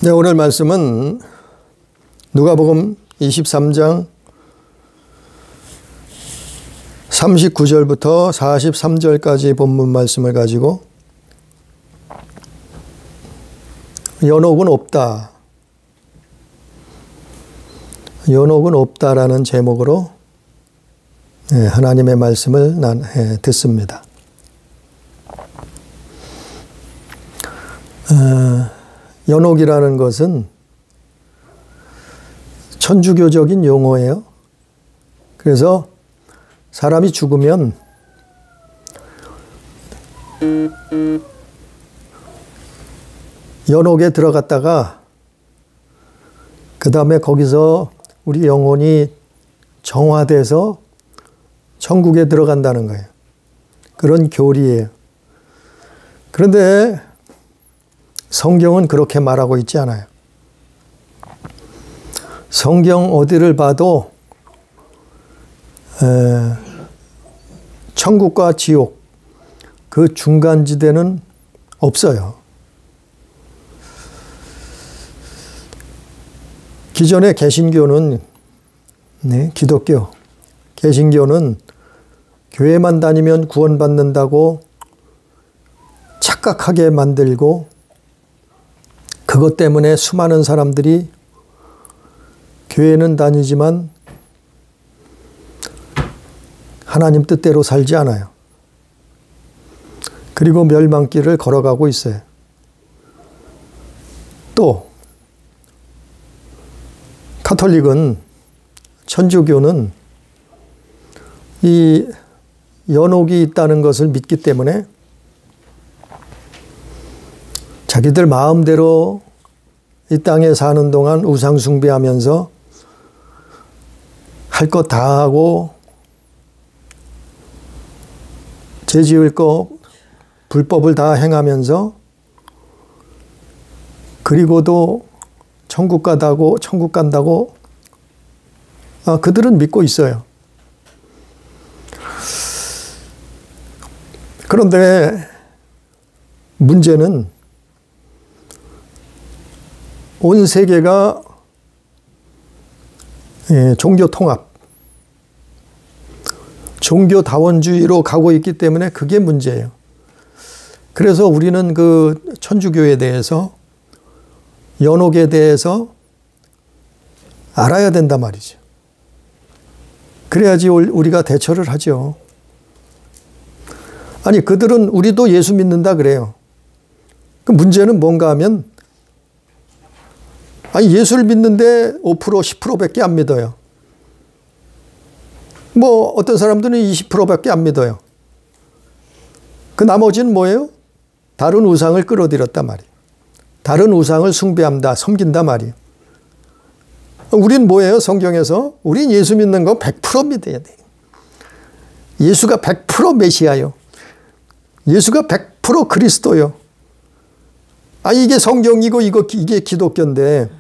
네, 오늘 말씀은 누가복음 23장 39절부터 43절까지 본문 말씀을 가지고 연옥은 없다. 연옥은 없다라는 제목으로 하나님의 말씀을 듣습니다. 연옥이라는 것은 천주교적인 용어예요. 그래서 사람이 죽으면 연옥에 들어갔다가 그 다음에 거기서 우리 영혼이 정화돼서 천국에 들어간다는 거예요. 그런 교리예요. 그런데 성경은 그렇게 말하고 있지 않아요. 성경 어디를 봐도 천국과 지옥 그 중간지대는 없어요. 기존의 개신교는 기독교, 개신교는 교회만 다니면 구원받는다고 착각하게 만들고 그것 때문에 수많은 사람들이 교회는 다니지만 하나님 뜻대로 살지 않아요. 그리고 멸망길을 걸어가고 있어요. 또 가톨릭은, 천주교는 이 연옥이 있다는 것을 믿기 때문에 자기들 마음대로 이 땅에 사는 동안 우상 숭배하면서 할 것 다 하고 죄 지을 거 불법을 다 행하면서 그리고도 천국 간다고 그들은 믿고 있어요. 그런데 문제는 온 세계가 종교 통합, 종교다원주의로 가고 있기 때문에 그게 문제예요. 그래서 우리는 그 천주교에 대해서, 연옥에 대해서 알아야 된단 말이죠. 그래야지 우리가 대처를 하죠. 아니, 그들은 우리도 예수 믿는다 그래요. 그 문제는 뭔가 하면 예수를 믿는데 5%, 10%밖에 안 믿어요. 뭐 어떤 사람들은 20%밖에 안 믿어요. 그 나머지는 뭐예요? 다른 우상을 끌어들였단 말이에요. 다른 우상을 숭배한다, 섬긴다 말이에요. 우린 뭐예요? 성경에서 우린 예수 믿는 거 100% 믿어야 돼요. 예수가 100% 메시아요. 예수가 100% 그리스도요. 이게 성경이고 이게 기독교인데,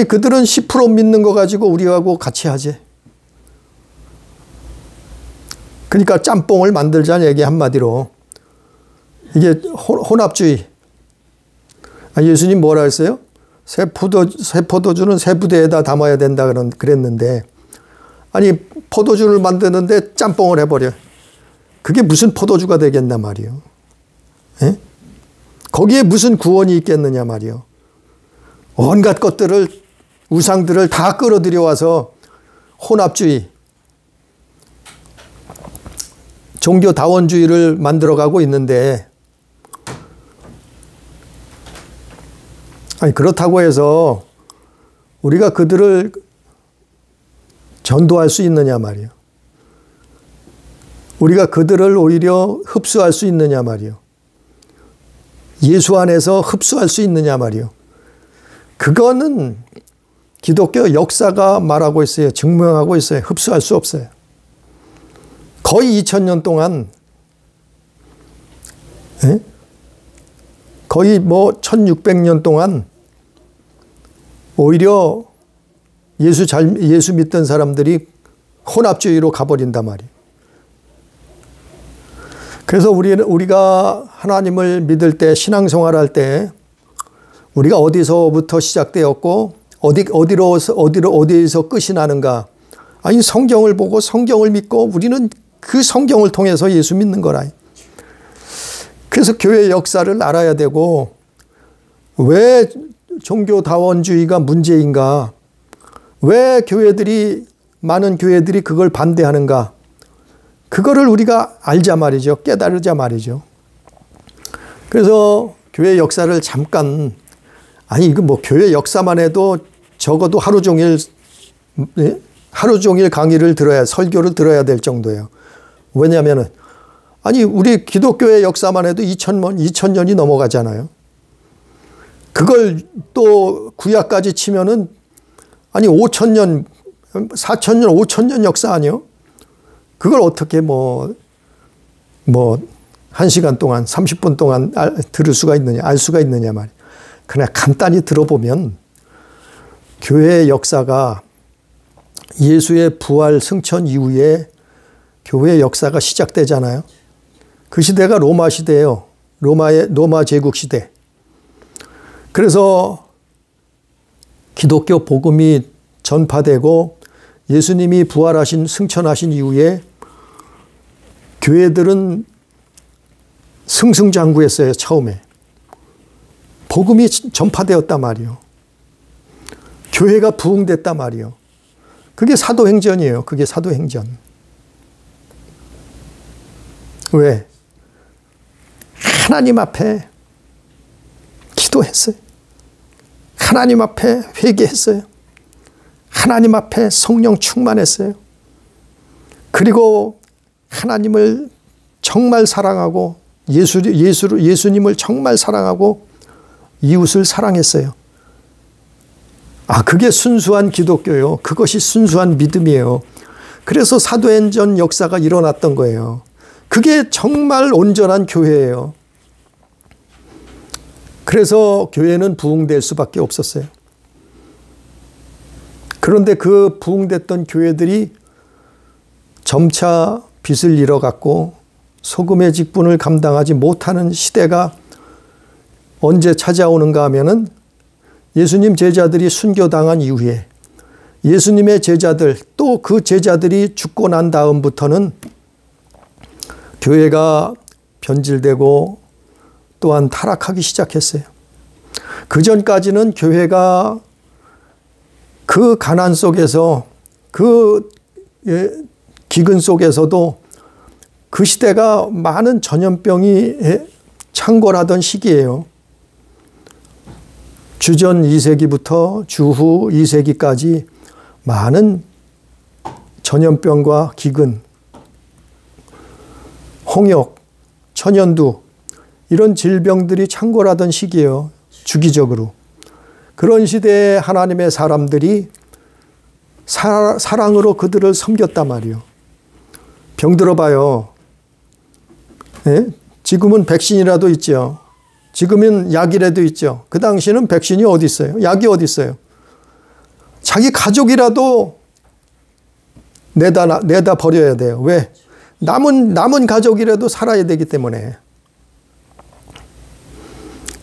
그들은 10% 믿는 거 가지고 우리하고 같이 하지. 그러니까 짬뽕을 만들자는 얘기 한마디로. 이게 혼합주의. 예수님 뭐라 했어요? 새 포도주는 새 부대에다 담아야 된다 그랬는데, 포도주를 만드는데 짬뽕을 해버려. 그게 무슨 포도주가 되겠나 말이요. 에? 거기에 무슨 구원이 있겠느냐 말이요. 온갖 것들을, 우상들을 다 끌어들여 와서 혼합주의, 종교다원주의를 만들어가고 있는데, 그렇다고 해서 우리가 그들을 전도할 수 있느냐 말이요. 우리가 그들을 오히려 흡수할 수 있느냐 말이요. 예수 안에서 흡수할 수 있느냐 말이요. 그거는 기독교 역사가 말하고 있어요. 증명하고 있어요. 흡수할 수 없어요. 거의 2000년 동안, 거의 1600년 동안 오히려 예수 믿던 사람들이 혼합주의로 가버린단 말이에요. 그래서 우리가 하나님을 믿을 때, 신앙생활할 때 우리가 어디서부터 시작되었고 어디에서 끝이 나는가? 아니, 성경을 보고 성경을 믿고 우리는 그 성경을 통해서 예수 믿는 거라. 그래서 교회 역사를 알아야 되고, 왜 종교다원주의가 문제인가? 왜 많은 교회들이 그걸 반대하는가? 그거를 우리가 알자 말이죠. 깨달으자 말이죠. 그래서 교회 역사를 잠깐, 아니, 이거 뭐 교회 역사만 해도 적어도 하루 종일 강의를 설교를 들어야 될 정도예요. 왜냐하면은, 아니, 우리 기독교의 역사만 해도 2000년이 넘어가잖아요. 그걸 또 구약까지 치면은, 아니, 5000년, 4000년, 5000년 역사 아니요? 그걸 어떻게 한 시간 동안, 30분 동안 들을 수가 있느냐, 알 수가 있느냐 말이에요. 그냥 간단히 들어보면, 교회의 역사가 예수의 부활 승천 이후에 교회의 역사가 시작되잖아요. 그 시대가 로마 시대예요. 로마 제국 시대. 그래서 기독교 복음이 전파되고 예수님이 부활하신 승천하신 이후에 교회들은 승승장구했어요. 처음에. 복음이 전파되었단 말이요. 교회가 부흥됐단 말이요. 그게 사도행전이에요. 그게 사도행전. 왜? 하나님 앞에 기도했어요. 하나님 앞에 회개했어요. 하나님 앞에 성령 충만했어요. 그리고 하나님을 정말 사랑하고 예수님을 정말 사랑하고 이웃을 사랑했어요. 그게 순수한 기독교요. 그것이 순수한 믿음이에요. 그래서 사도행전 역사가 일어났던 거예요. 그게 정말 온전한 교회예요. 그래서 교회는 부흥될 수밖에 없었어요. 그런데 그 부흥됐던 교회들이 점차 빚을 잃어갔고 소금의 직분을 감당하지 못하는 시대가 언제 찾아오는가 하면은 예수님 제자들이 순교당한 이후에 예수님의 제자들 또 그 제자들이 죽고 난 다음부터는 교회가 변질되고 또한 타락하기 시작했어요. 그 전까지는 교회가 그 가난 속에서 그 기근 속에서도 그 시대가 많은 전염병이 창궐하던 시기예요. 주전 2세기부터 주후 2세기까지 많은 전염병과 기근, 홍역, 천연두 이런 질병들이 창궐하던 시기예요. 주기적으로. 그런 시대에 하나님의 사람들이 사랑으로 그들을 섬겼단 말이에요. 병들어 봐요. 네? 지금은 백신이라도 있죠. 지금은 약이라도 있죠. 그 당시에는 백신이 어디 있어요? 약이 어디 있어요? 자기 가족이라도 내다 버려야 돼요. 왜? 남은 가족이라도 살아야 되기 때문에.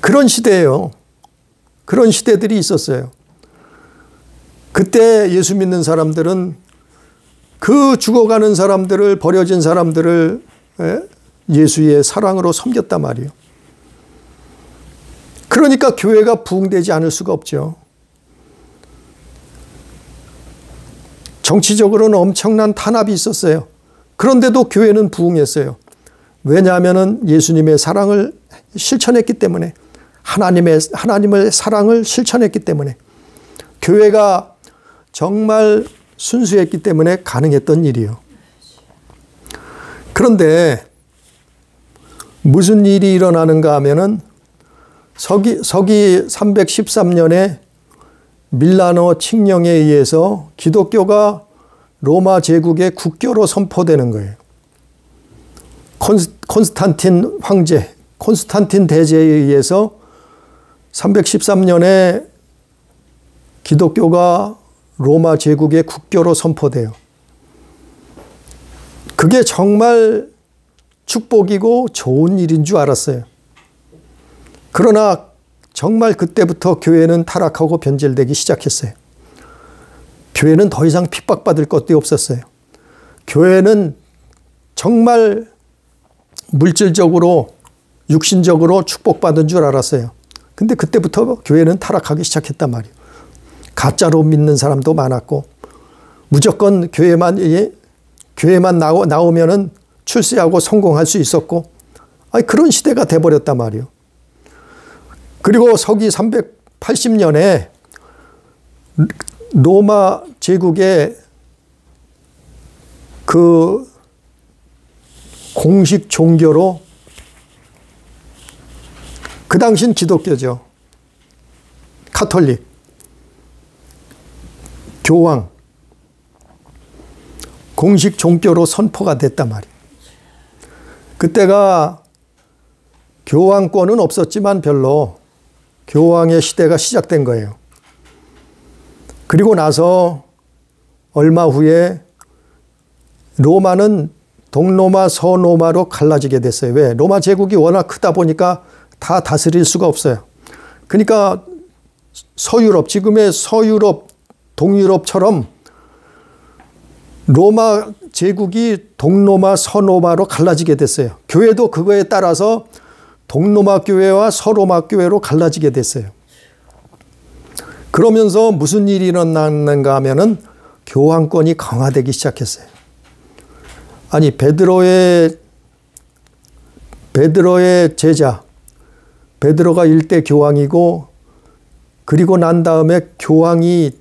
그런 시대예요. 그런 시대들이 있었어요. 그때 예수 믿는 사람들은 그 죽어가는 사람들을, 버려진 사람들을 예수의 사랑으로 섬겼단 말이에요. 그러니까 교회가 부흥되지 않을 수가 없죠. 정치적으로는 엄청난 탄압이 있었어요. 그런데도 교회는 부흥했어요. 왜냐하면 예수님의 사랑을 실천했기 때문에, 하나님의 사랑을 실천했기 때문에, 교회가 정말 순수했기 때문에 가능했던 일이에요. 그런데 무슨 일이 일어나는가 하면은 서기 313년에 밀라노 칙령에 의해서 기독교가 로마 제국의 국교로 선포되는 거예요. 콘스탄틴 황제, 콘스탄틴 대제에 의해서 313년에 기독교가 로마 제국의 국교로 선포돼요. 그게 정말 축복이고 좋은 일인 줄 알았어요. 그러나 정말 그때부터 교회는 타락하고 변질되기 시작했어요. 교회는 더 이상 핍박받을 것도 없었어요. 교회는 정말 물질적으로 육신적으로 축복받은 줄 알았어요. 근데 그때부터 교회는 타락하기 시작했단 말이에요. 가짜로 믿는 사람도 많았고 무조건 교회만 나오면은 출세하고 성공할 수 있었고 그런 시대가 돼버렸단 말이에요. 그리고 서기 380년에 로마 제국의 그 공식 종교로 그 당시는 기독교죠. 카톨릭, 교황, 공식 종교로 선포가 됐단 말이에요. 그때가 교황권은 없었지만 별로 교황의 시대가 시작된 거예요. 그리고 나서 얼마 후에 로마는 동로마, 서로마로 갈라지게 됐어요. 왜? 로마 제국이 워낙 크다 보니까 다 다스릴 수가 없어요. 그러니까 서유럽, 지금의 서유럽, 동유럽처럼 로마 제국이 동로마, 서로마로 갈라지게 됐어요. 교회도 그거에 따라서 동로마 교회와 서로마 교회로 갈라지게 됐어요. 그러면서 무슨 일이 일어났는가 하면은 교황권이 강화되기 시작했어요. 아니 베드로의 제자 베드로가 일대 교황이고 그리고 난 다음에 교황이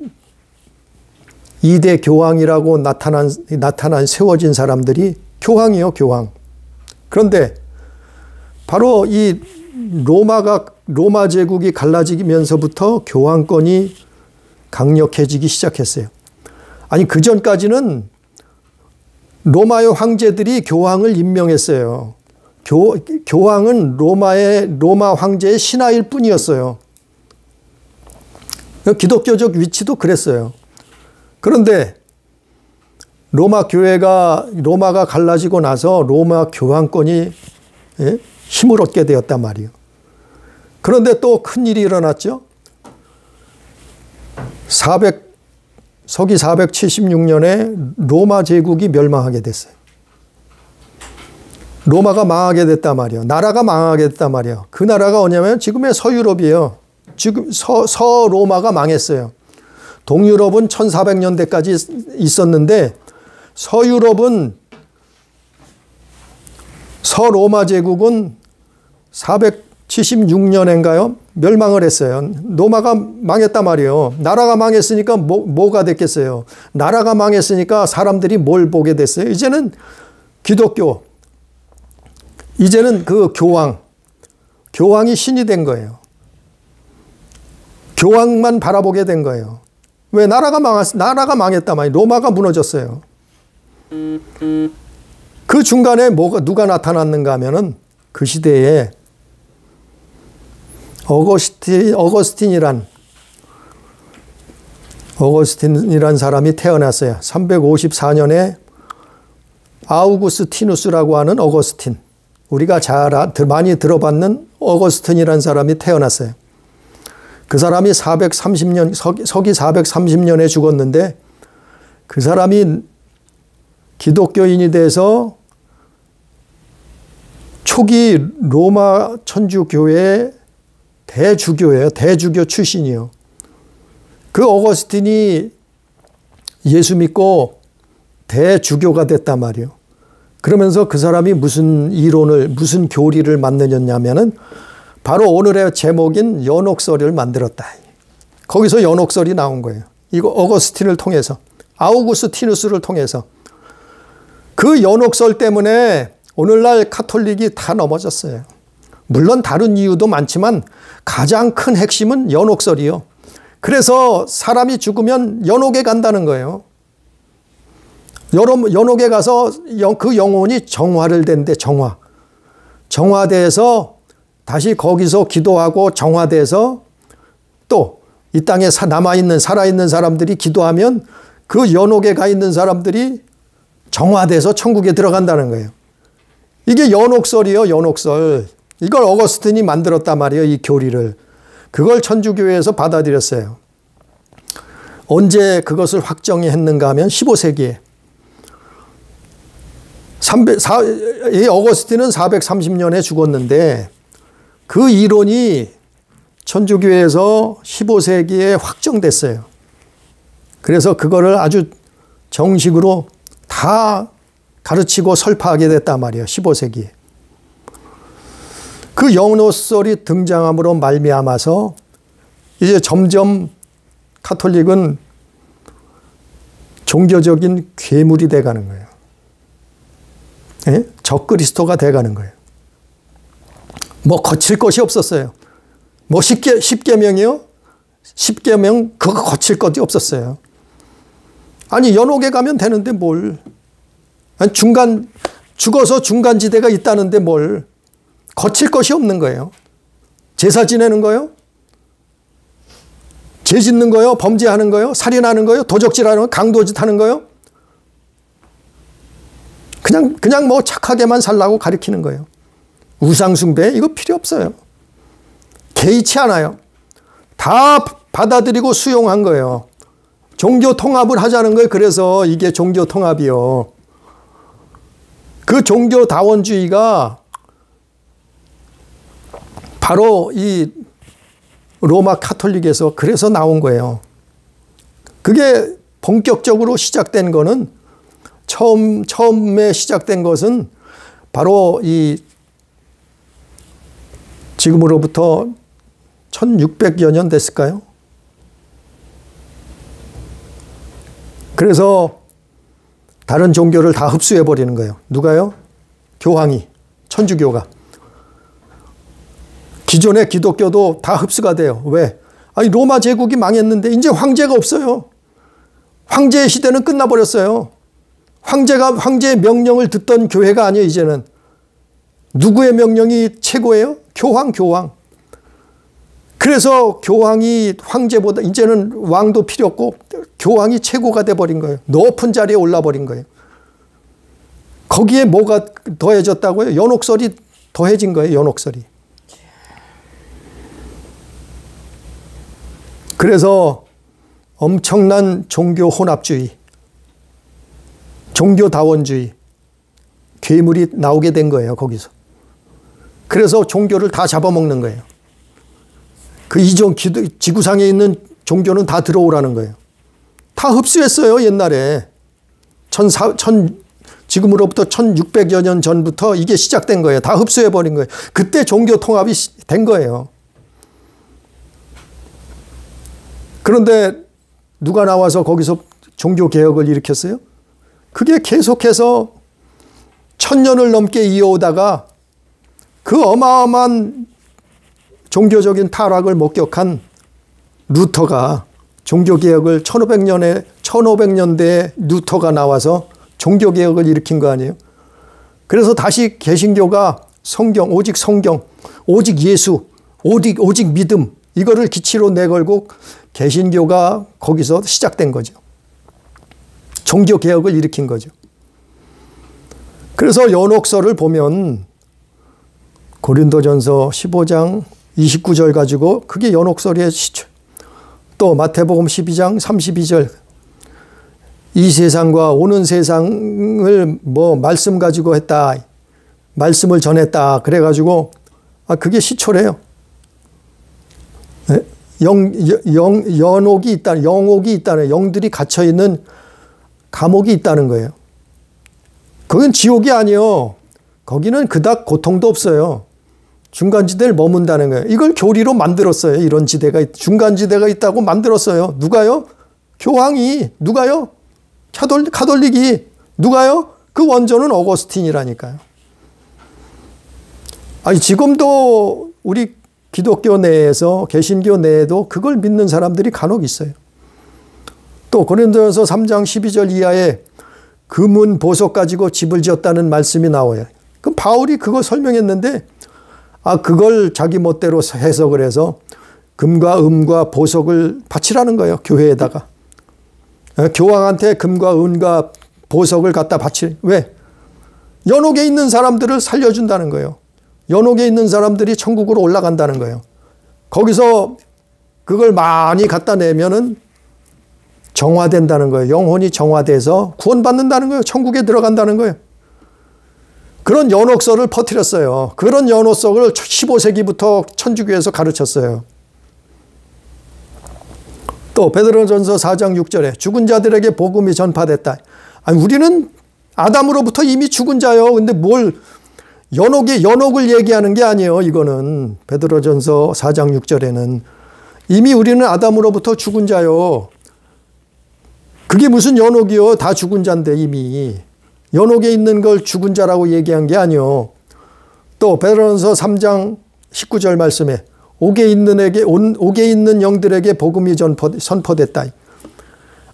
2대 교황이라고 나타난 세워진 사람들이 교황이요, 교황. 그런데 바로 이 로마 제국이 갈라지면서부터 교황권이 강력해지기 시작했어요. 아니 그 전까지는 로마의 황제들이 교황을 임명했어요. 교황은 로마 황제의 신하일 뿐이었어요. 기독교적 위치도 그랬어요. 그런데 로마가 갈라지고 나서 로마 교황권이 힘을 얻게 되었단 말이에요. 그런데 또 큰일이 일어났죠. 서기 476년에 로마 제국이 멸망하게 됐어요. 로마가 망하게 됐단 말이에요. 나라가 망하게 됐단 말이에요. 그 나라가 뭐냐면 지금의 서유럽이에요. 지금 서로마가 망했어요. 동유럽은 1400년대까지 있었는데 서유럽은 서로마 제국은 476년인가요? 멸망을 했어요. 로마가 망했단 말이에요. 나라가 망했으니까 뭐가 됐겠어요? 나라가 망했으니까 사람들이 뭘 보게 됐어요? 이제는 기독교, 이제는 그 교황이 신이 된 거예요. 교황만 바라보게 된 거예요. 왜? 나라가 망했단 말이에요. 로마가 무너졌어요. 그 중간에 누가 나타났는가 하면은 그 시대에 어거스틴이란 사람이 태어났어요. 354년에 아우구스티누스라고 하는 어거스틴. 우리가 많이 들어봤는 어거스틴이란 사람이 태어났어요. 그 사람이 서기 430년에 죽었는데 그 사람이 기독교인이 돼서 초기 로마 천주교회의 대주교예요. 대주교 출신이요. 그 어거스틴이 예수 믿고 대주교가 됐단 말이에요. 그러면서 그 사람이 무슨 교리를 만들었냐면은 바로 오늘의 제목인 연옥설을 만들었다. 거기서 연옥설이 나온 거예요. 이거 어거스틴을 통해서, 아우구스티누스를 통해서. 그 연옥설 때문에 오늘날 카톨릭이 다 넘어졌어요. 물론 다른 이유도 많지만 가장 큰 핵심은 연옥설이요. 그래서 사람이 죽으면 연옥에 간다는 거예요. 연옥에 가서 그 영혼이 정화를 된대, 정화돼서 다시 거기서 기도하고 정화돼서 또 이 땅에 살아있는 사람들이 기도하면 그 연옥에 가 있는 사람들이 정화돼서 천국에 들어간다는 거예요. 이게 연옥설이에요, 연옥설. 이걸 어거스틴이 만들었단 말이에요, 이 교리를. 그걸 천주교회에서 받아들였어요. 언제 그것을 확정했는가 하면 15세기에. 이 어거스틴은 430년에 죽었는데 그 이론이 천주교회에서 15세기에 확정됐어요. 그래서 그거를 아주 정식으로 다 가르치고 설파하게 됐단 말이에요. 15세기에. 그 연옥설이 등장함으로 말미암아서 이제 점점 카톨릭은 종교적인 괴물이 돼가는 거예요. 예? 적그리스도가 돼가는 거예요. 뭐 거칠 것이 없었어요. 뭐 10계명이요? 10계명 그거 거칠 것이 없었어요. 아니 연옥에 가면 되는데 뭘. 아니, 죽어서 중간지대가 있다는데 뭘. 거칠 것이 없는 거예요. 제사 지내는 거요? 죄 짓는 거요? 범죄하는 거요? 살인하는 거요? 도적질하는 거요? 강도짓 하는 거요? 그냥 뭐 착하게만 살라고 가르치는 거예요. 우상숭배 이거 필요 없어요. 개의치 않아요. 다 받아들이고 수용한 거예요. 종교 통합을 하자는 거예요. 그래서 이게 종교 통합이요. 그 종교다원주의가 바로 이 로마 카톨릭에서 그래서 나온 거예요. 그게 본격적으로 시작된 거는 처음에 시작된 것은 바로 이 지금으로부터 1600여 년 됐을까요? 그래서 다른 종교를 다 흡수해 버리는 거예요. 누가요? 교황이, 천주교가. 기존의 기독교도 다 흡수가 돼요. 왜? 아니 로마 제국이 망했는데 이제 황제가 없어요. 황제의 시대는 끝나버렸어요. 황제의 명령을 듣던 교회가 아니에요. 이제는. 누구의 명령이 최고예요? 교황. 그래서 교황이 황제보다 이제는 왕도 필요 없고 교황이 최고가 돼버린 거예요. 높은 자리에 올라버린 거예요. 거기에 뭐가 더해졌다고요? 연옥설이 더해진 거예요. 연옥설이. 그래서 엄청난 종교 혼합주의, 종교다원주의, 괴물이 나오게 된 거예요. 거기서. 그래서 종교를 다 잡아먹는 거예요. 그 이전 지구상에 있는 종교는 다 들어오라는 거예요. 다 흡수했어요. 옛날에. 지금으로부터 1600여 년 전부터 이게 시작된 거예요. 다 흡수해버린 거예요. 그때 종교 통합이 된 거예요. 그런데 누가 나와서 거기서 종교개혁을 일으켰어요? 그게 계속해서 1000년을 넘게 이어오다가 그 어마어마한 종교적인 타락을 목격한 루터가 종교개혁을 1500년대에 루터가 나와서 종교개혁을 일으킨 거 아니에요? 그래서 다시 개신교가 성경, 오직 예수, 오직 믿음 이거를 기치로 내걸고 개신교가 거기서 시작된 거죠. 종교개혁을 일으킨 거죠. 그래서 연옥설을 보면 고린도전서 15장 29절 가지고 그게 연옥설의 시초. 또 마태복음 12장 32절 이 세상과 오는 세상을 뭐 말씀 가지고 했다. 말씀을 전했다. 그래가지고 그게 시초래요. 영옥이 있다는 영들이 갇혀있는 감옥이 있다는 거예요. 거긴 지옥이 아니에요. 거기는 그닥 고통도 없어요. 중간지대를 머문다는 거예요. 이걸 교리로 만들었어요. 이런 지대가 중간지대가 있다고 만들었어요. 누가요? 교황이. 누가요? 카톨릭이. 누가요? 그 원조는 어거스틴이라니까요. 아니 지금도 우리 기독교 내에서 개신교 내에도 그걸 믿는 사람들이 간혹 있어요. 또 고린도전서 3장 12절 이하에 금은 보석 가지고 집을 지었다는 말씀이 나와요. 그럼 바울이 그거 설명했는데 그걸 자기 멋대로 해석을 해서 금과 은과 보석을 바치라는 거예요. 교회에다가. 교황한테 금과 은과 보석을 갖다 바치. 왜? 연옥에 있는 사람들을 살려준다는 거예요. 연옥에 있는 사람들이 천국으로 올라간다는 거예요. 거기서 그걸 많이 갖다 내면은 정화된다는 거예요. 영혼이 정화돼서 구원받는다는 거예요. 천국에 들어간다는 거예요. 그런 연옥설을 퍼뜨렸어요. 그런 연옥설을 15세기부터 천주교에서 가르쳤어요. 또 베드로전서 4장 6절에 죽은 자들에게 복음이 전파됐다. 아니, 우리는 아담으로부터 이미 죽은 자요. 근데 뭘 연옥을 얘기하는 게 아니에요. 이거는 베드로전서 4장 6절에는 이미 우리는 아담으로부터 죽은 자요. 그게 무슨 연옥이요? 다 죽은 자인데 이미. 연옥에 있는 걸 죽은 자라고 얘기한 게 아니요. 또 베드로전서 3장 19절 말씀에 옥에 있는 영들에게 복음이 선포됐다.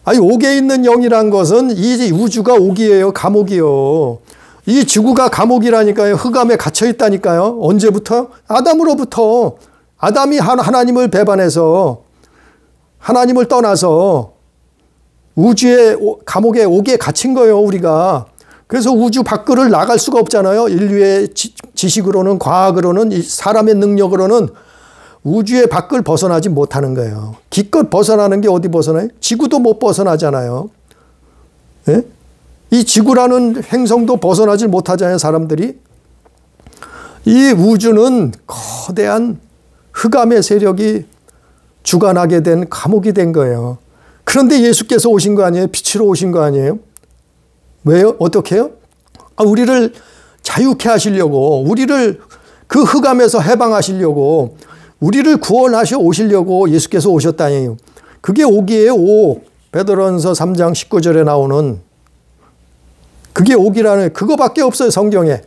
아니, 옥에 있는 영이란 것은 이 우주가 옥이에요. 감옥이요. 이 지구가 감옥이라니까요. 흑암에 갇혀 있다니까요. 언제부터? 아담으로부터. 아담이 하나님을 배반해서 하나님을 떠나서 우주의 감옥에 옥에 갇힌 거예요. 우리가. 그래서 우주 밖을 나갈 수가 없잖아요. 인류의 지식으로는, 과학으로는, 사람의 능력으로는 우주의 밖을 벗어나지 못하는 거예요. 기껏 벗어나는 게 어디 벗어나요? 지구도 못 벗어나잖아요. 예? 이 지구라는 행성도 벗어나질 못하잖아요, 사람들이. 이 우주는 거대한 흑암의 세력이 주관하게 된 감옥이 된 거예요. 그런데 예수께서 오신 거 아니에요? 빛으로 오신 거 아니에요? 왜요? 어떻게 해요? 우리를 자유케 하시려고, 우리를 그 흑암에서 해방하시려고, 우리를 구원하셔 오시려고 예수께서 오셨다니요. 그게 옥이에요, 옥. 베드로전서 3장 19절에 나오는 그게 옥이라는, 그거밖에 없어요, 성경에.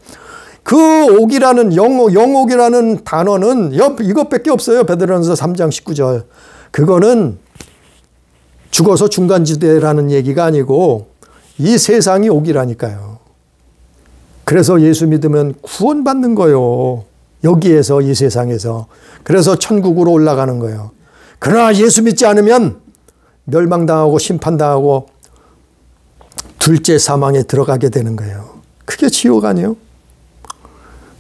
그 옥이라는, 영옥이라는 단어는 이것밖에 없어요, 베드로전서 3장 19절. 그거는 죽어서 중간지대라는 얘기가 아니고 이 세상이 옥이라니까요. 그래서 예수 믿으면 구원받는 거예요. 여기에서, 이 세상에서. 그래서 천국으로 올라가는 거예요. 그러나 예수 믿지 않으면 멸망당하고 심판당하고 둘째 사망에 들어가게 되는 거예요. 그게 지옥 아니에요?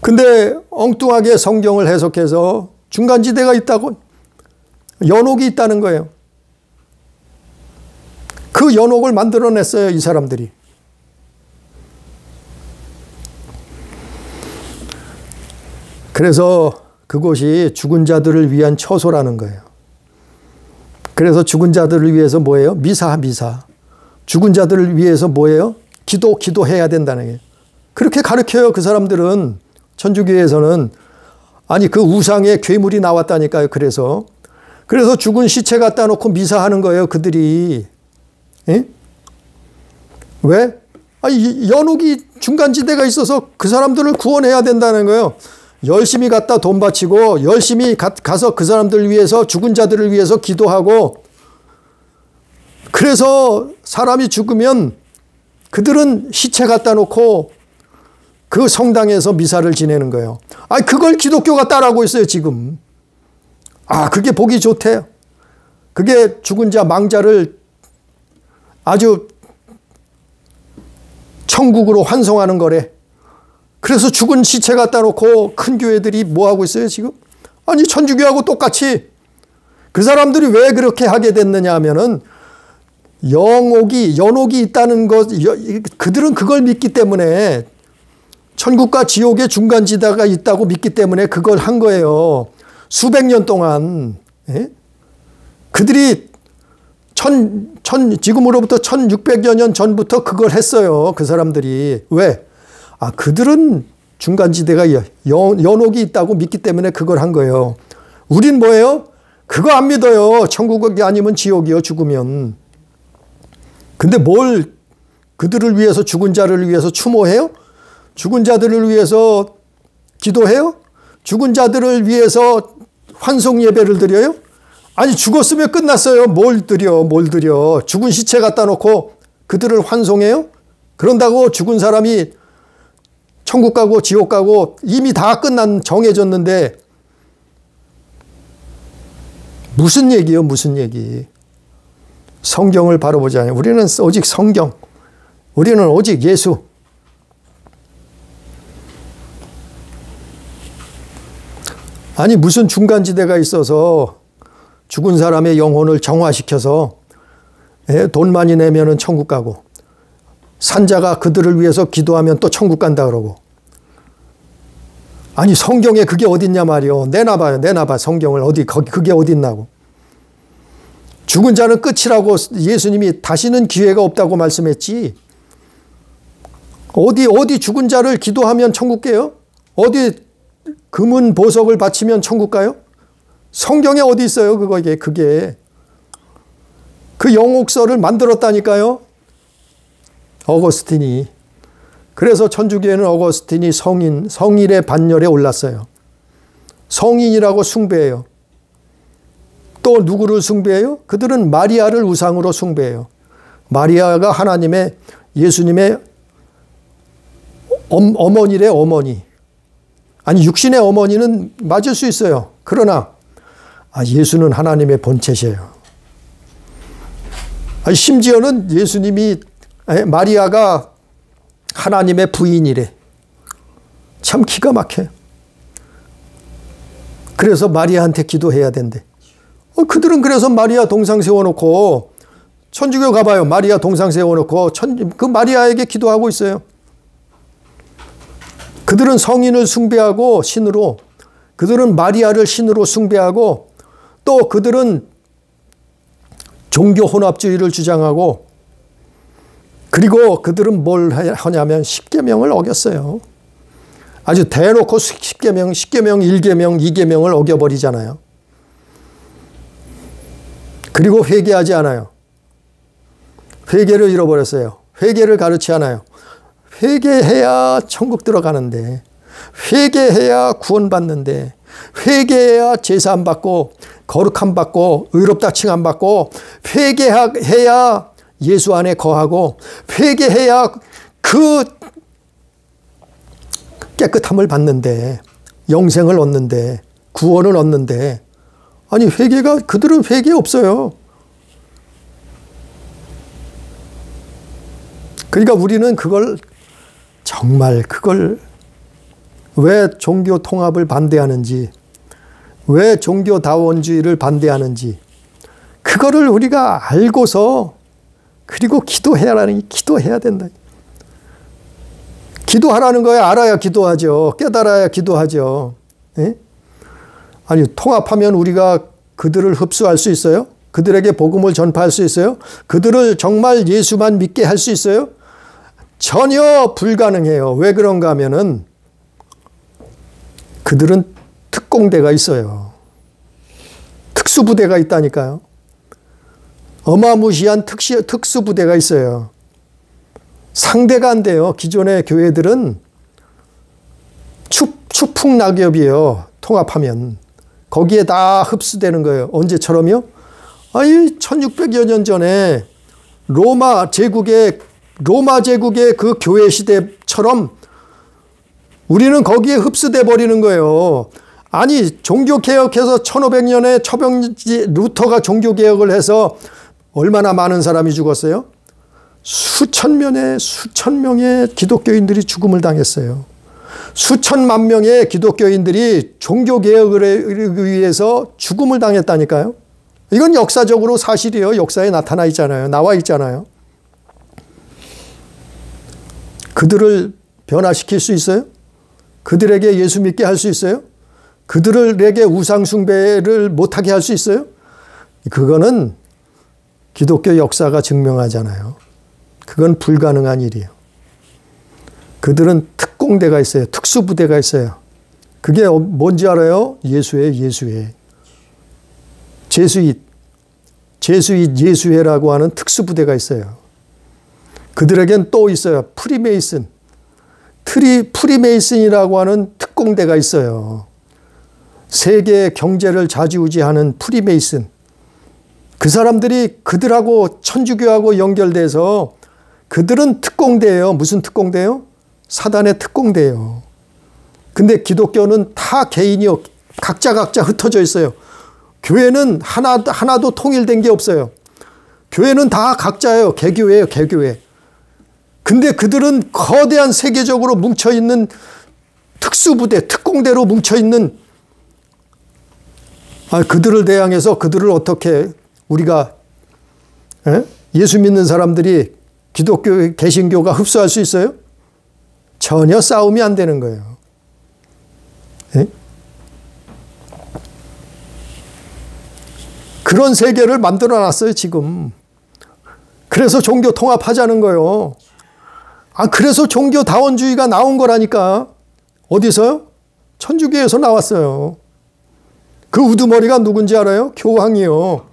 근데 엉뚱하게 성경을 해석해서 중간지대가 있다고, 연옥이 있다는 거예요. 그 연옥을 만들어냈어요, 이 사람들이. 그래서 그곳이 죽은 자들을 위한 처소라는 거예요. 그래서 죽은 자들을 위해서 뭐예요? 미사. 죽은 자들을 위해서 뭐예요? 기도해야 된다는 거예요. 그렇게 가르쳐요, 그 사람들은. 천주교에서는. 아니, 그 우상에 괴물이 나왔다니까요, 그래서 죽은 시체 갖다 놓고 미사하는 거예요, 그들이. 예? 왜? 연옥이 중간지대가 있어서 그 사람들을 구원해야 된다는 거예요. 열심히 갖다 돈 바치고 열심히 가서 그 사람들을 위해서, 죽은 자들을 위해서 기도하고, 그래서 사람이 죽으면 그들은 시체 갖다 놓고 그 성당에서 미사를 지내는 거예요. 그걸 기독교가 따라하고 있어요, 지금. 그게 보기 좋대요. 그게 죽은 자, 망자를 아주 천국으로 환송하는 거래. 그래서 죽은 시체 갖다 놓고 큰 교회들이 뭐 하고 있어요, 지금? 천주교하고 똑같이. 그 사람들이 왜 그렇게 하게 됐느냐 하면은 연옥이 있다는 것, 그들은 그걸 믿기 때문에, 천국과 지옥의 중간지대가 있다고 믿기 때문에 그걸 한 거예요. 수백 년 동안. 예? 그들이 지금으로부터 1600여 년 전부터 그걸 했어요. 그 사람들이. 왜? 그들은 중간지대가 연옥이 있다고 믿기 때문에 그걸 한 거예요. 우린 뭐예요? 그거 안 믿어요. 천국이 아니면 지옥이요, 죽으면. 근데 뭘 그들을 위해서, 죽은 자를 위해서 추모해요? 죽은 자들을 위해서 기도해요? 죽은 자들을 위해서 환송 예배를 드려요? 죽었으면 끝났어요. 뭘 드려. 죽은 시체 갖다 놓고 그들을 환송해요? 그런다고 죽은 사람이 천국 가고 지옥 가고 이미 다 정해졌는데 무슨 얘기요, 무슨 얘기. 성경을 바로 보자요. 우리는 오직 성경. 우리는 오직 예수. 아니 무슨 중간지대가 있어서 죽은 사람의 영혼을 정화시켜서 돈 많이 내면은 천국 가고 산자가 그들을 위해서 기도하면 또 천국 간다 그러고. 아니 성경에 그게 어딨냐 말이요. 내놔봐요. 내놔봐 성경을. 그게 어딨나고. 죽은 자는 끝이라고 예수님이 다시는 기회가 없다고 말씀했지. 어디 죽은 자를 기도하면 천국 가요? 어디 금은 보석을 바치면 천국 가요? 성경에 어디 있어요? 그게. 그 영옥서를 만들었다니까요. 어거스틴이. 그래서 천주교회는 어거스틴이 성일의 반열에 올랐어요. 성인이라고 숭배해요. 또 누구를 숭배해요? 그들은 마리아를 우상으로 숭배해요. 마리아가 예수님의 어머니래 어머니. 아니 육신의 어머니는 맞을 수 있어요. 그러나 예수는 하나님의 본체시에요. 심지어는 마리아가 하나님의 부인이래. 참 기가 막혀요. 그래서 마리아한테 기도해야 된대. 그들은 그래서 마리아 동상 세워놓고 천주교 가봐요. 마리아 동상 세워놓고 그 마리아에게 기도하고 있어요. 그들은 성인을 숭배하고 신으로, 그들은 마리아를 신으로 숭배하고, 또 그들은 종교 혼합주의를 주장하고, 그리고 그들은 뭘 하냐면 십계명을 어겼어요. 아주 대놓고 십계명, 1계명, 2계명을 어겨버리잖아요. 그리고 회개하지 않아요. 회개를 잃어버렸어요. 회개를 가르치지 않아요. 회개해야 천국 들어가는데, 회개해야 구원받는데, 회개해야 제사 안 받고 거룩함 받고 의롭다 칭 안 받고, 회개해야 예수 안에 거하고, 회개해야 그 깨끗함을 받는데, 영생을 얻는데, 구원을 얻는데, 아니 그들은 회개 없어요. 그러니까 우리는 정말 왜 종교 통합을 반대하는지, 왜 종교다원주의를 반대하는지, 그거를 우리가 알고서, 그리고 기도해야 된다. 기도하라는 거야. 알아야 기도하죠. 깨달아야 기도하죠. 예? 아니 통합하면 우리가 그들을 흡수할 수 있어요? 그들에게 복음을 전파할 수 있어요? 그들을 정말 예수만 믿게 할 수 있어요? 전혀 불가능해요. 왜 그런가 하면은 그들은 특공대가 있어요. 특수부대가 있다니까요. 어마무시한 특수부대가 있어요. 상대가 안 돼요. 기존의 교회들은 추풍낙엽이에요. 통합하면. 거기에 다 흡수되는 거예요. 언제처럼요? 1600여 년 전에 로마 제국의 그 교회 시대처럼 우리는 거기에 흡수돼 버리는 거예요. 아니 종교개혁해서 1500년에 루터가 종교개혁을 해서 얼마나 많은 사람이 죽었어요? 수천 명의 기독교인들이 죽음을 당했어요. 수천만 명의 기독교인들이 종교개혁을 위해서 죽음을 당했다니까요. 이건 역사적으로 사실이에요. 역사에 나타나 있잖아요. 나와 있잖아요. 그들을 변화시킬 수 있어요? 그들에게 예수 믿게 할 수 있어요? 그들에게 우상 숭배를 못하게 할 수 있어요? 그거는 기독교 역사가 증명하잖아요. 그건 불가능한 일이에요. 그들은 특공대가 있어요. 특수부대가 있어요. 그게 뭔지 알아요? 예수회. 예수회라고 하는 특수부대가 있어요. 그들에겐 또 있어요. 프리메이슨이라고 하는 특공대가 있어요. 세계 경제를 좌지우지하는 프리메이슨. 그 사람들이 그들하고 천주교하고 연결돼서 그들은 특공대예요. 무슨 특공대요? 사단의 특공대예요. 근데 기독교는 다 개인이요. 각자 흩어져 있어요. 교회는 하나도 통일된 게 없어요. 교회는 다 각자예요. 개교회예요. 개교회. 근데 그들은 거대한 세계적으로 뭉쳐있는 특수부대, 특공대로 뭉쳐있는 그들을 대항해서 그들을 어떻게 우리가 예수 믿는 사람들이 기독교, 개신교가 흡수할 수 있어요? 전혀 싸움이 안 되는 거예요. 그런 세계를 만들어 놨어요, 지금. 그래서 종교 통합하자는 거예요. 그래서 종교다원주의가 나온 거라니까. 어디서요? 천주교에서 나왔어요. 그 우두머리가 누군지 알아요? 교황이요.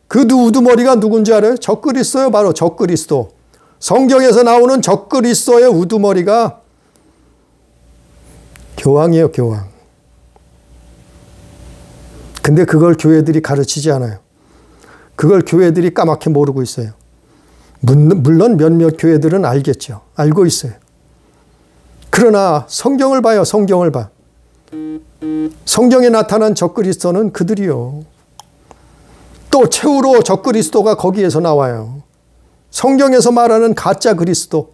그 우두머리가 누군지 알아요? 적그리스도요. 바로 적그리스도. 성경에서 나오는 적그리스도의 우두머리가 교황이에요, 교황. 근데 그걸 교회들이 가르치지 않아요. 그걸 교회들이 까맣게 모르고 있어요. 물론 몇몇 교회들은 알겠죠. 알고 있어요. 그러나 성경을 봐요. 성경을 봐. 성경에 나타난 적그리스도는 그들이요. 또 최후로 적그리스도가 거기에서 나와요. 성경에서 말하는 가짜 그리스도.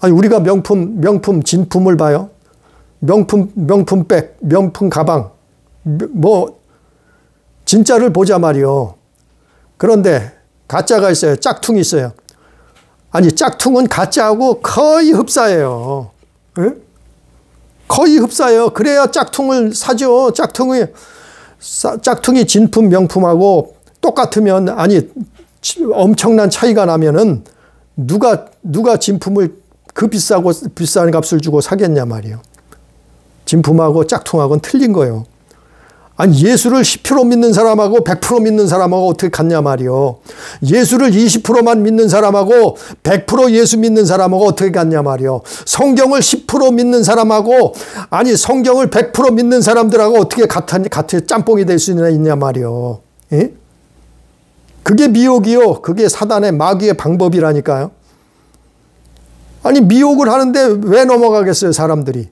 우리가 명품 진품을 봐요. 명품백, 명품 가방. 진짜를 보자 말이요. 그런데 가짜가 있어요. 짝퉁이 있어요. 짝퉁은 가짜하고 거의 흡사해요. 거의 흡사해요. 그래야 짝퉁을 사죠. 짝퉁이 진품, 명품하고 똑같으면, 엄청난 차이가 나면은 누가 진품을 그 비싼 값을 주고 사겠냐 말이에요. 진품하고 짝퉁하고는 틀린 거예요. 예수를 10% 믿는 사람하고 100% 믿는 사람하고 어떻게 같냐 말이요. 예수를 20%만 믿는 사람하고 100% 예수 믿는 사람하고 어떻게 같냐 말이요. 성경을 10% 믿는 사람하고 성경을 100% 믿는 사람들하고 어떻게 같이 짬뽕이 될 수 있냐 말이요. 예? 그게 미혹이요. 그게 사단의 마귀의 방법이라니까요. 미혹을 하는데 왜 넘어가겠어요, 사람들이?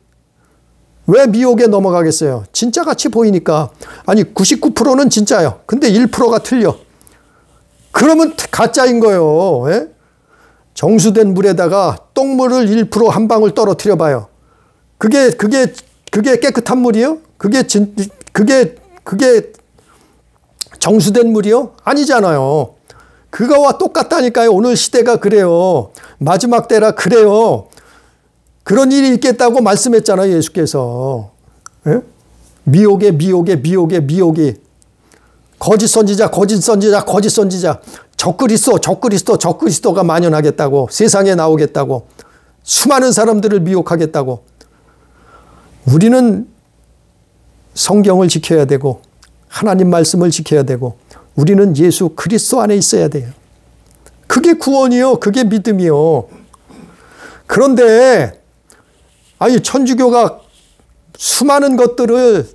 왜 미혹에 넘어가겠어요? 진짜같이 보이니까. 99%는 진짜예요. 근데 1%가 틀려. 그러면 가짜인 거예요. 예? 정수된 물에다가 똥물을 1% 한 방울 떨어뜨려 봐요. 그게 깨끗한 물이요? 그게 정수된 물이요? 아니잖아요. 그거와 똑같다니까요. 오늘 시대가 그래요. 마지막 때라 그래요. 그런 일이 있겠다고 말씀했잖아요, 예수께서. 예? 미혹에. 거짓 선지자. 적그리스도가 만연하겠다고. 세상에 나오겠다고. 수많은 사람들을 미혹하겠다고. 우리는 성경을 지켜야 되고, 하나님 말씀을 지켜야 되고, 우리는 예수 그리스도 안에 있어야 돼요. 그게 구원이요. 그게 믿음이요. 그런데 천주교가 수많은 것들을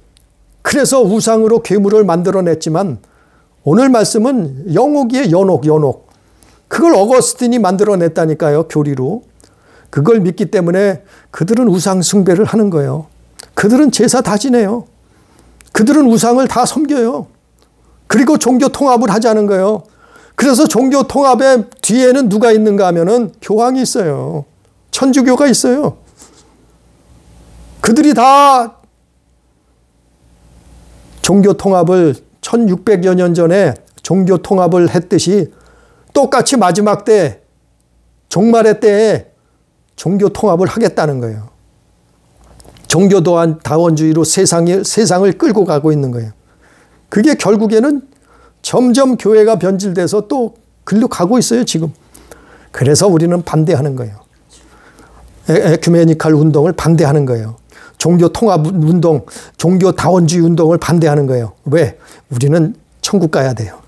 그래서 우상으로 괴물을 만들어냈지만 오늘 말씀은 영옥이에요. 연옥. 그걸 어거스틴이 만들어냈다니까요. 교리로. 그걸 믿기 때문에 그들은 우상 숭배를 하는 거예요. 그들은 제사 다 지내요. 그들은 우상을 다 섬겨요. 그리고 종교 통합을 하자는 거예요. 그래서 종교 통합의 뒤에는 누가 있는가 하면은 교황이 있어요. 천주교가 있어요. 그들이 다 종교 통합을 1600여 년 전에 종교 통합을 했듯이 똑같이 마지막 때 종말의 때에 종교 통합을 하겠다는 거예요. 종교 다원주의로 세상을 끌고 가고 있는 거예요. 그게 결국에는 점점 교회가 변질돼서 또 글로 가고 있어요, 지금. 그래서 우리는 반대하는 거예요. 에큐메니칼 운동을 반대하는 거예요. 종교 통합 운동, 종교 다원주의 운동을 반대하는 거예요. 왜? 우리는 천국 가야 돼요.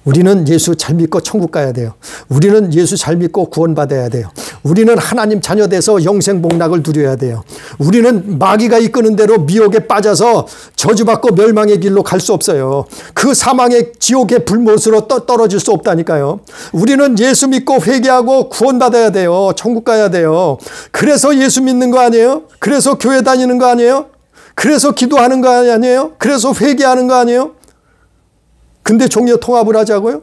우리는 예수 잘 믿고 천국 가야 돼요. 우리는 예수 잘 믿고 구원받아야 돼요. 우리는 하나님 자녀 돼서 영생복락을 누려야 돼요. 우리는 마귀가 이끄는 대로 미혹에 빠져서 저주받고 멸망의 길로 갈 수 없어요. 그 사망의 지옥의 불못으로 떨어질 수 없다니까요. 우리는 예수 믿고 회개하고 구원받아야 돼요. 천국 가야 돼요. 그래서 예수 믿는 거 아니에요? 그래서 교회 다니는 거 아니에요? 그래서 기도하는 거 아니에요? 그래서 회개하는 거 아니에요? 근데 종교 통합을 하자고요?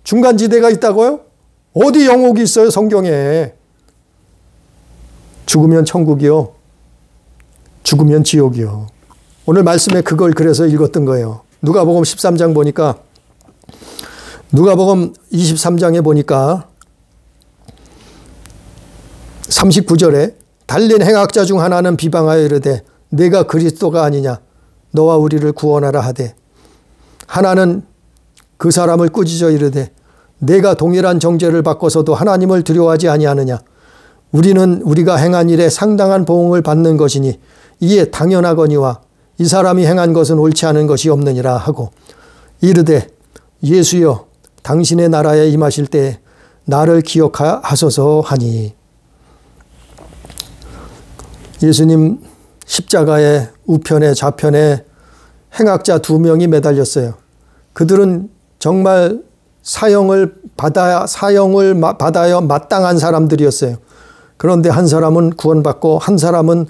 중간지대가 있다고요? 어디 영옥이 있어요, 성경에? 죽으면 천국이요. 죽으면 지옥이요. 오늘 말씀에 그걸 그래서 읽었던 거예요. 누가복음 13장 보니까 누가복음 23장에 보니까 39절에 달린 행악자 중 하나는 비방하여 이르되 내가 그리스도가 아니냐 너와 우리를 구원하라 하되 하나는 그 사람을 꾸짖어 이르되 내가 동일한 정죄를 받고서도 하나님을 두려워하지 아니하느냐 우리는 우리가 행한 일에 상당한 보응을 받는 것이니 이에 당연하거니와 이 사람이 행한 것은 옳지 않은 것이 없느니라 하고 이르되 예수여 당신의 나라에 임하실 때에 나를 기억하소서 하니. 예수님 십자가의 우편에 좌편에 행악자 2명이 매달렸어요. 그들은 정말 사형을 받아야 마땅한 사람들이었어요. 그런데 한 사람은 구원받고 한 사람은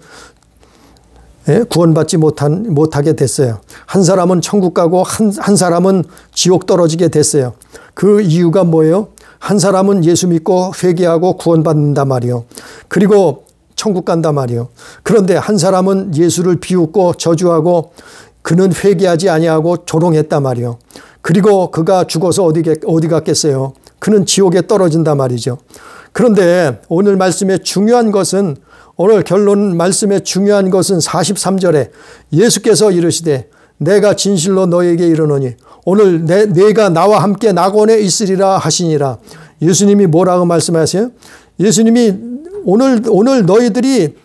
구원받지 못하게 됐어요. 한 사람은 천국 가고 한 사람은 지옥 떨어지게 됐어요. 그 이유가 뭐예요? 한 사람은 예수 믿고 회개하고 구원받는단 말이요. 그리고 천국 간단 말이요. 그런데 한 사람은 예수를 비웃고 저주하고 그는 회개하지 아니하고 조롱했단 말이요. 그리고 그가 죽어서 어디 갔겠어요? 그는 지옥에 떨어진단 말이죠. 그런데 오늘 말씀의 중요한 것은 오늘 결론 말씀의 중요한 것은 43절에 예수께서 이르시되 내가 진실로 너에게 이르노니 오늘 내가 나와 함께 낙원에 있으리라 하시니라. 예수님이 뭐라고 말씀하세요? 예수님이 오늘 너희들이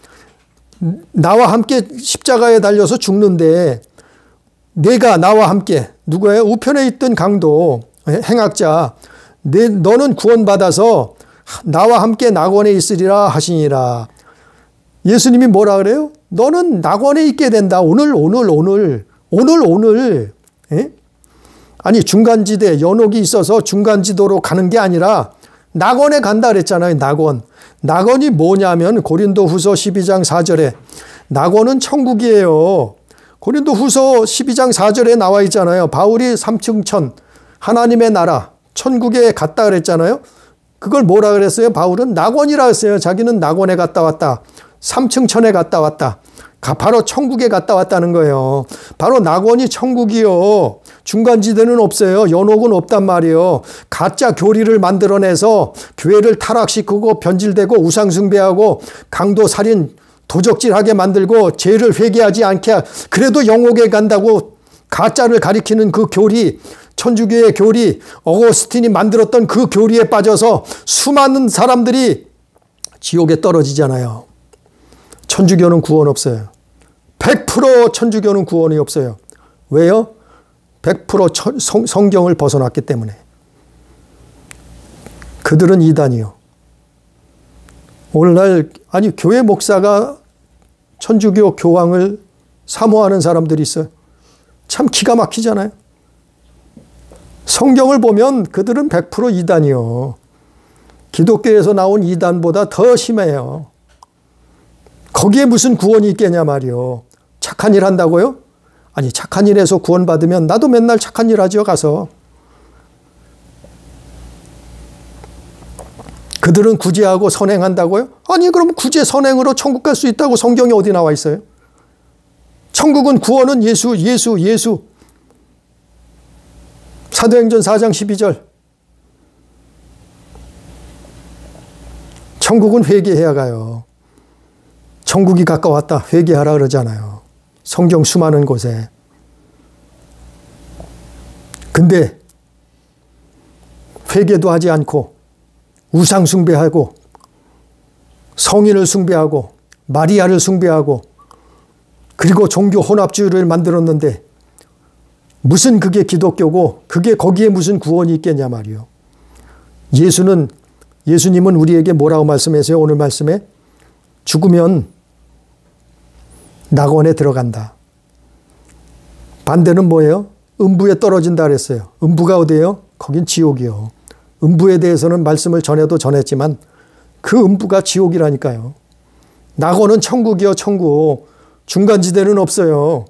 나와 함께 십자가에 달려서 죽는데 내가 나와 함께 누구예요? 우편에 있던 강도 행악자 너는 구원받아서 나와 함께 낙원에 있으리라 하시니라. 예수님이 뭐라 그래요? 너는 낙원에 있게 된다. 오늘. 예? 아니 중간지대 연옥이 있어서 중간지도로 가는 게 아니라 낙원에 간다 그랬잖아요. 낙원이 뭐냐면 고린도후서 12장 4절에 낙원은 천국이에요. 고린도후서 12장 4절에 나와 있잖아요. 바울이 삼층천 하나님의 나라 천국에 갔다 그랬잖아요. 그걸 뭐라 그랬어요? 바울은 낙원이라 했어요. 자기는 낙원에 갔다 왔다. 삼층천에 갔다 왔다. 바로 천국에 갔다 왔다는 거예요. 바로 낙원이 천국이요. 중간지대는 없어요. 연옥은 없단 말이에요. 가짜 교리를 만들어내서 교회를 타락시키고 변질되고 우상숭배하고 강도살인 도적질하게 만들고 죄를 회개하지 않게 그래도 영옥에 간다고 가짜를 가리키는 그 교리 천주교의 교리 어거스틴이 만들었던 그 교리에 빠져서 수많은 사람들이 지옥에 떨어지잖아요. 천주교는 구원 없어요. 100% 천주교는 구원이 없어요. 왜요? 100% 성경을 벗어났기 때문에. 그들은 이단이요. 오늘날 교회 목사가 천주교 교황을 사모하는 사람들이 있어요. 참 기가 막히잖아요. 성경을 보면 그들은 100% 이단이요. 기독교에서 나온 이단보다 더 심해요. 거기에 무슨 구원이 있겠냐 말이요. 착한 일 한다고요? 아니 착한 일에서 구원받으면 나도 맨날 착한 일 하죠 가서. 그들은 구제하고 선행한다고요? 아니 그럼 구제 선행으로 천국 갈 수 있다고 성경에 어디 나와 있어요? 천국은 구원은 예수. 사도행전 4장 12절. 천국은 회개해야 가요. 천국이 가까웠다. 회개하라 그러잖아요. 성경 수많은 곳에. 근데 회개도 하지 않고 우상 숭배하고 성인을 숭배하고 마리아를 숭배하고 그리고 종교 혼합주의를 만들었는데 무슨 그게 기독교고 그게 거기에 무슨 구원이 있겠냐 말이요. 예수님은 우리에게 뭐라고 말씀하세요? 오늘 말씀에 죽으면 낙원에 들어간다. 반대는 뭐예요? 음부에 떨어진다 그랬어요. 음부가 어디예요? 거긴 지옥이요. 음부에 대해서는 말씀을 전에도 전했지만 그 음부가 지옥이라니까요. 낙원은 천국이요. 천국. 중간지대는 없어요.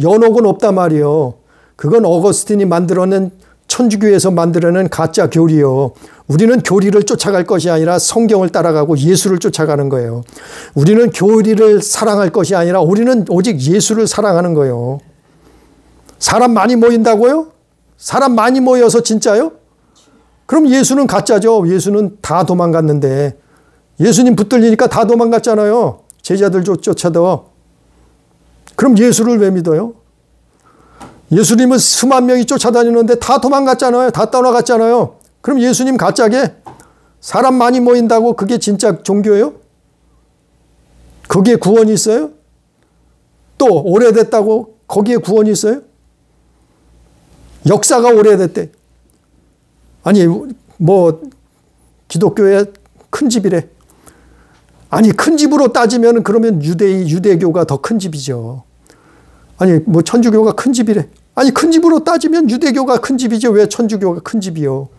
연옥은 없단 말이요. 그건 어거스틴이 만들어낸 천주교에서 만들어낸 가짜 교리요. 우리는 교리를 쫓아갈 것이 아니라 성경을 따라가고 예수를 쫓아가는 거예요. 우리는 교리를 사랑할 것이 아니라 우리는 오직 예수를 사랑하는 거예요. 사람 많이 모인다고요? 사람 많이 모여서 진짜요? 그럼 예수는 가짜죠. 예수는 다 도망갔는데. 예수님 붙들리니까 다 도망갔잖아요. 제자들 쫓아도. 그럼 예수를 왜 믿어요? 예수님은 수만 명이 쫓아다니는데 다 도망갔잖아요. 다 떠나갔잖아요. 그럼 예수님 가짜게 사람 많이 모인다고 그게 진짜 종교예요? 거기에 구원이 있어요? 또 오래됐다고 거기에 구원이 있어요? 역사가 오래됐대. 아니 뭐 기독교의 큰 집이래. 아니 큰 집으로 따지면 그러면 유대교가 더 큰 집이죠. 아니 뭐 천주교가 큰 집이래. 아니 큰 집으로 따지면 유대교가 큰 집이죠. 왜 천주교가 큰 집이요?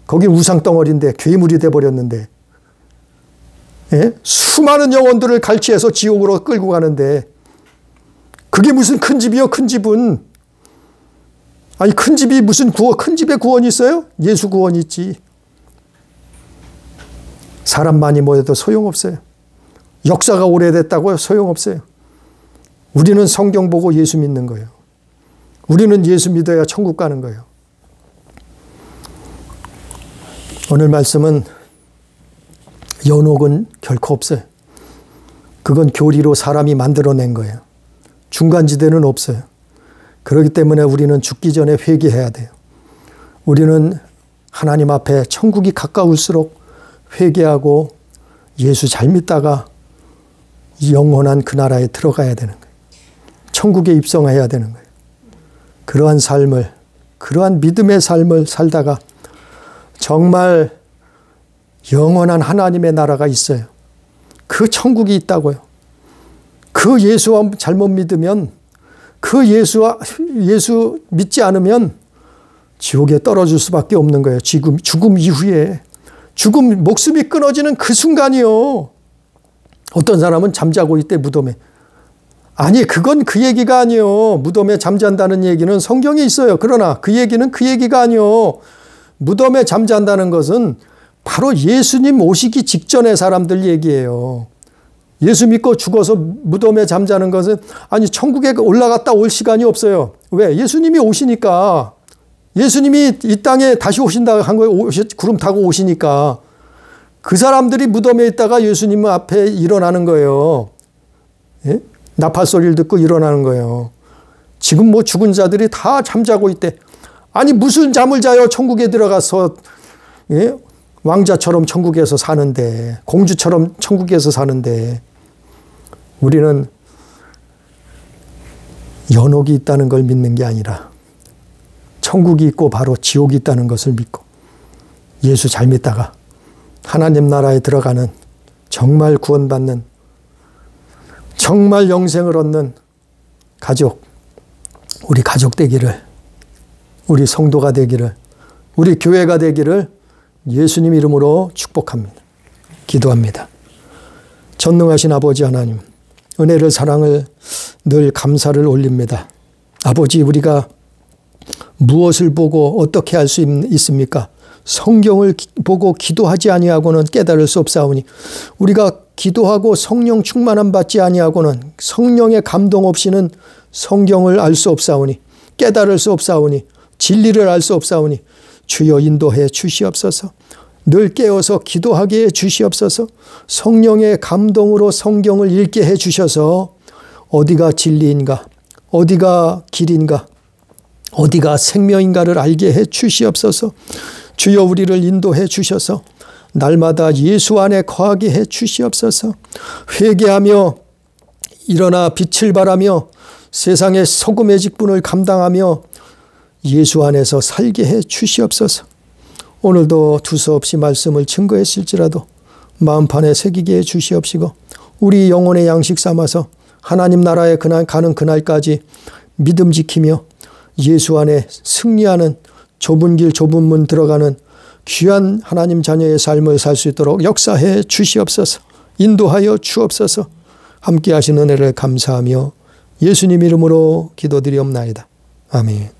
거긴 우상덩어리인데 괴물이 돼버렸는데. 예? 수많은 영혼들을 갈취해서 지옥으로 끌고 가는데 그게 무슨 큰 집이요? 큰 집은. 아니 큰 집이 무슨 큰 집에 구원이 있어요? 예수 구원이 있지. 사람 많이 모여도 소용없어요. 역사가 오래됐다고요? 소용없어요. 우리는 성경 보고 예수 믿는 거예요. 우리는 예수 믿어야 천국 가는 거예요. 오늘 말씀은 연옥은 결코 없어요. 그건 교리로 사람이 만들어낸 거예요. 중간지대는 없어요. 그렇기 때문에 우리는 죽기 전에 회개해야 돼요. 우리는 하나님 앞에 천국이 가까울수록 회개하고 예수 잘 믿다가 영원한 그 나라에 들어가야 되는 거예요. 천국에 입성해야 되는 거예요. 그러한 삶을, 그러한 믿음의 삶을 살다가 정말 영원한 하나님의 나라가 있어요. 그 천국이 있다고요. 그 예수와 잘못 믿으면, 그 예수 믿지 않으면 지옥에 떨어질 수밖에 없는 거예요. 죽음 이후에. 목숨이 끊어지는 그 순간이요. 어떤 사람은 잠자고 있대, 무덤에. 아니, 그건 그 얘기가 아니요. 무덤에 잠잔다는 얘기는 성경에 있어요. 그러나 그 얘기는 그 얘기가 아니요. 무덤에 잠잔다는 것은 바로 예수님 오시기 직전의 사람들 얘기예요. 예수 믿고 죽어서 무덤에 잠자는 것은, 아니, 천국에 올라갔다 올 시간이 없어요. 왜? 예수님이 오시니까. 예수님이 이 땅에 다시 오신다 한 거예요. 구름 타고 오시니까. 그 사람들이 무덤에 있다가 예수님 앞에 일어나는 거예요. 예? 나팔 소리를 듣고 일어나는 거예요. 지금 뭐 죽은 자들이 다 잠자고 있대. 아니, 무슨 잠을 자요? 천국에 들어가서, 예? 왕자처럼 천국에서 사는데, 공주처럼 천국에서 사는데, 우리는 연옥이 있다는 걸 믿는 게 아니라 천국이 있고 바로 지옥이 있다는 것을 믿고 예수 잘 믿다가 하나님 나라에 들어가는, 정말 구원받는, 정말 영생을 얻는 가족, 우리 가족 되기를, 우리 성도가 되기를, 우리 교회가 되기를 예수님 이름으로 축복합니다. 기도합니다. 전능하신 아버지 하나님, 은혜를, 사랑을, 늘 감사를 올립니다. 아버지, 우리가 무엇을 보고 어떻게 할 수 있습니까? 성경을 보고 기도하지 아니하고는 깨달을 수 없사오니, 우리가 기도하고 성령 충만함 받지 아니하고는, 성령의 감동 없이는 성경을 알 수 없사오니, 깨달을 수 없사오니, 진리를 알 수 없사오니, 주여 인도해 주시옵소서. 늘 깨어서 기도하게 해 주시옵소서. 성령의 감동으로 성경을 읽게 해 주셔서 어디가 진리인가, 어디가 길인가, 어디가 생명인가를 알게 해 주시옵소서. 주여 우리를 인도해 주셔서 날마다 예수 안에 거하게 해 주시옵소서. 회개하며 일어나 빛을 발하며 세상의 소금의 직분을 감당하며 예수 안에서 살게 해 주시옵소서. 오늘도 두서없이 말씀을 증거했을지라도 마음판에 새기게 해 주시옵시고, 우리 영혼의 양식 삼아서 하나님 나라에 가는 그날까지 믿음 지키며 예수 안에 승리하는, 좁은 길 좁은 문 들어가는 귀한 하나님 자녀의 삶을 살 수 있도록 역사해 주시옵소서. 인도하여 주옵소서. 함께 하신 은혜를 감사하며 예수님 이름으로 기도드리옵나이다. 아멘.